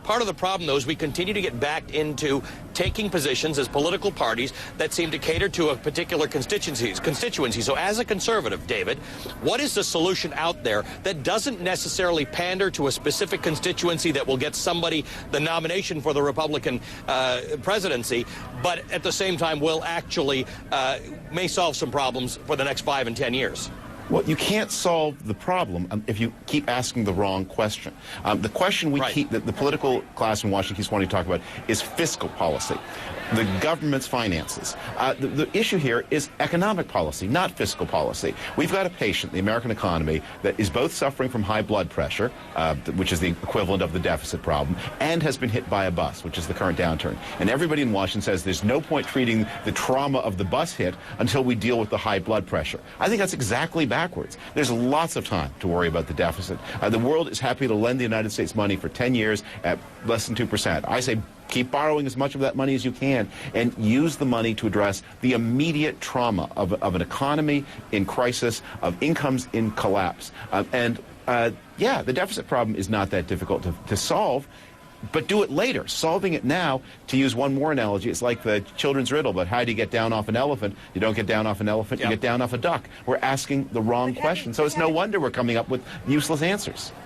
Part of the problem, though, is we continue to get backed into taking positions as political parties that seem to cater to a particular constituency. So as a conservative, David, what is the solution out there that doesn't necessarily pander to a specific constituency that will get somebody the nomination for the Republican presidency, but at the same time will actually may solve some problems for the next 5 and 10 years? Well, you can't solve the problem if you keep asking the wrong question. The question the political class in Washington keeps wanting to talk about is fiscal policy, the government's finances. The issue here is economic policy, not fiscal policy. We've got a patient, the American economy, that is both suffering from high blood pressure, which is the equivalent of the deficit problem, and has been hit by a bus, which is the current downturn. And everybody in Washington says there's no point treating the trauma of the bus hit until we deal with the high blood pressure. I think that's exactly backwards. There's lots of time to worry about the deficit. The world is happy to lend the United States money for 10 years at less than 2%. I say keep borrowing as much of that money as you can and use the money to address the immediate trauma of an economy in crisis, of incomes in collapse. Yeah, the deficit problem is not that difficult to solve. But do it later. Solving it now, to use one more analogy, it's like the children's riddle, but how do you get down off an elephant? You don't get down off an elephant, you get down off a duck. We're asking the wrong question, so it's no wonder we're coming up with useless answers.